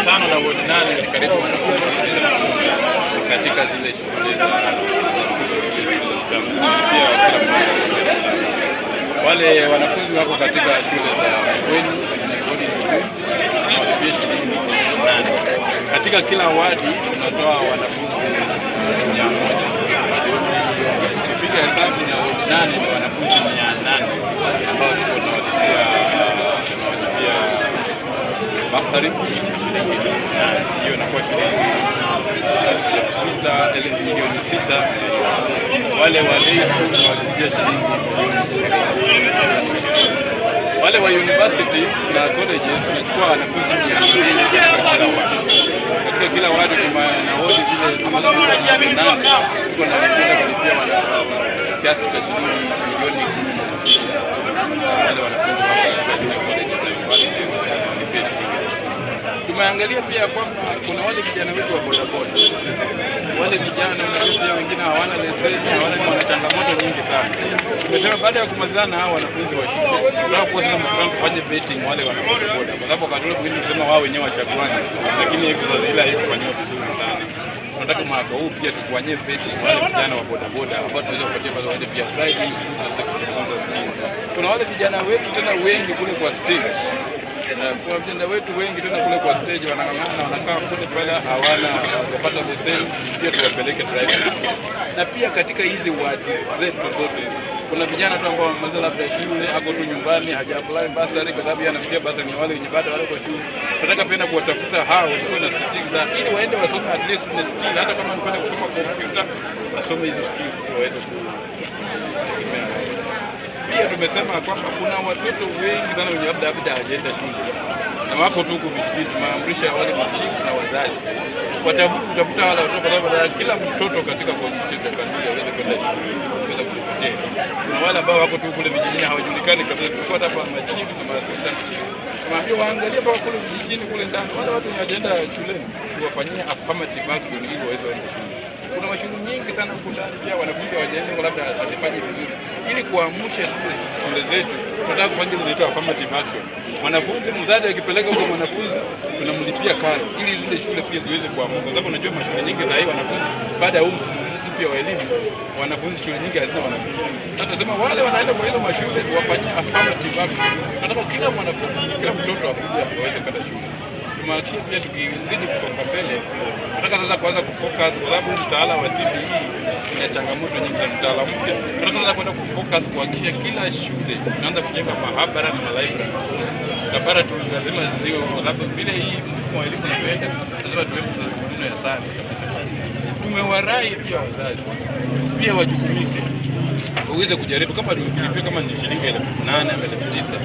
5 na ward 8 ni karibu wanafunzi katika zile shule za mchana. Pia kila mmoja wale wanafunzi wako katika shule za bweni schools na pia shilingi 800. Katika kila wadi tunatoa wanafunzi 100. Ukipiga hesabu ni ward 8 ni wanafunzi 800 ambao tuko tunawalipia basari shilingi 800. Hiyo inakuwa shilingi 6 milioni 6. Wale wa day school tunawalipia shilingi milioni 20. Wale wa universities na colleges tunachukua wanafunzi 200 katika kila wadi na wodi zile kama za 8 tuko na kulipia kiasi cha shilingi milioni 16. Wale wanafunzi wa colleges na universities wanalipia shilingi. Tumeangalia pia kwamba kuna wale vijana wetu wa bodaboda. Wale vijana pia wengine hawana leseni, wana changamoto nyingi sana. Tumesema baada ya kumalizana hao wanafunzi wa shule, tunataka kuanza mkutano kufanya vetting wale wana bodaboda. Kwa sababu wakati ule tunasema wao wenyewe wachaguane, lakini exercise ile haikufanywa vizuri sana. Tunataka mwaka huu pia tukufanyie vetting wale vijana wa bodaboda ambao tunaweza kupatia baadhi wale pia driving schools za kujifunza skills. Kuna wale vijana wetu tena wengi kule kwa stage. Kwa vijana wetu wengi tena kule kwa stage wanang'ang'ana, wanakaa kule pale hawana kupata leseni, pia tuwapeleke driving school. Na pia katika hizi wadi zetu zote kuna vijana tu ambao wamaliza labda shule, ako tu nyumbani haja apply basari kwa sababu anafikia basari ni wale wenye bado wale kwa shule. Tunataka pia kuwatafuta hao kwa na statistics ili waende wasome at least ni skill, hata kama wanapenda kusoma computer wasome hizo skills waweze kutegemea. Pia tumesema kwamba kuna watoto wengi sana wenye labda hawajaenda shule na wako tu vijijini. Tumeamrisha wale machiefs na wazazi kutafuta wale watoto, kwa sababu kila mtoto katika constituency ya Kanduyi aweze kwenda shule, aweze kujipatia. Kuna wale ambao wako tu kule vijijini hawajulikani kabisa. Tumefuata hapa machiefs na assistant chief, tumeambia waangalie kwa kule vijijini kule ndani wale watu wenye hawajaenda shuleni, tuwafanyie affirmative action ili waweze kwenda shule. Kuna mashule nyingi sana huko ndani pia wanafunzi hawajaenda labda wasifanye vizuri. Ili kuamsha shule zetu tunataka kufanya ile inaitwa affirmative action. Mwanafunzi mzazi akipeleka huko mwanafunzi tunamlipia karo ili zile shule pia ziweze kuamka, kwa sababu unajua mashule nyingi za hii wanafunzi baada ya mfumo mpya wa elimu wanafunzi shule nyingi hazina wanafunzi. Tunasema wale wanaenda kwa hizo mashule tuwafanyie affirmative action. Tunataka kila mwanafunzi, kila mtoto akuje aweze kwenda shule. Tumehakikisha pia tukizidi kusonga mbele, tunataka sasa kuanza kufocus kwa sababu mtaala wa CBE ina changamoto nyingi za mtaala mpya. Tunataka sasa kwenda kufocus kuhakikisha kila shule tunaanza kujenga mahabara na library. Mahabara tu lazima ziwe, kwa sababu vile hii mfumo wa elimu unaenda lazima tuweke maneno ya science kabisa. Tumewarai pia wazazi pia wajukumike waweze kujaribu kama tulipia kama ni shilingi 8,000 ama 9,000.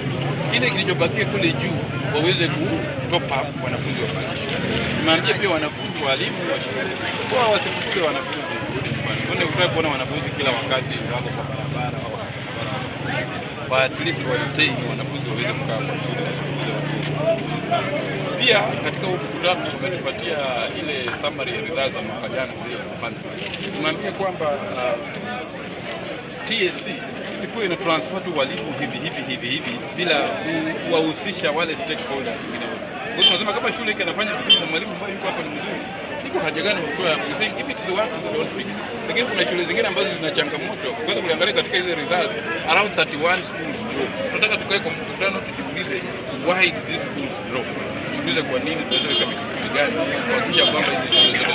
Kile kilichobakia kule juu waweze ku top up wanafunzi wa baki shule. Tumeambia pia wanafunzi walimu wa shule kwa wasifukuze wanafunzi kurudi nyumbani. Unataka kuona wanafunzi kila wakati wako kwa barabara au kwa at least retain wanafunzi waweze kukaa kwa shule wasifukuze wanafunzi. Pia katika huu mkutano tumetupatia ile summary ya results za mwaka jana bila kufanya. Tumeambia kwamba TSC isikuwe ina transfer tu walimu hivi bila kuwahusisha wale stakeholders wengine. Kwa hiyo tunasema kama shule inafanya vizuri na mwalimu ambaye yuko hapa ni mzuri, iko haja gani kutoa hapo? You think if it is working don't fix it. Lakini kuna shule zingine ambazo zina changamoto. Kwa sababu ukiangalia katika hizo results around 31 schools drop. Tunataka tukae kwa mkutano tujiulize why these schools drop. Tujiulize kwa nini, tunaweza mikakati gani kuhakikisha kwamba hizo shule zote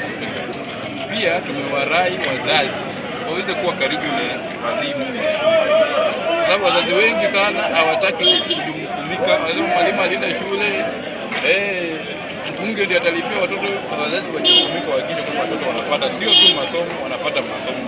zinakuwa. Pia tumewarai wazazi waweze kuwa karibu na walimu wa shule. Kwa sababu wazazi wengi sana hawataki kujukumika. Wanasema mwalimu alienda shule, mbunge ndiye atalipia watoto. Wazazi wajukumika, wahakikishe kwamba watoto wanapata sio tu masomo, wanapata masomo.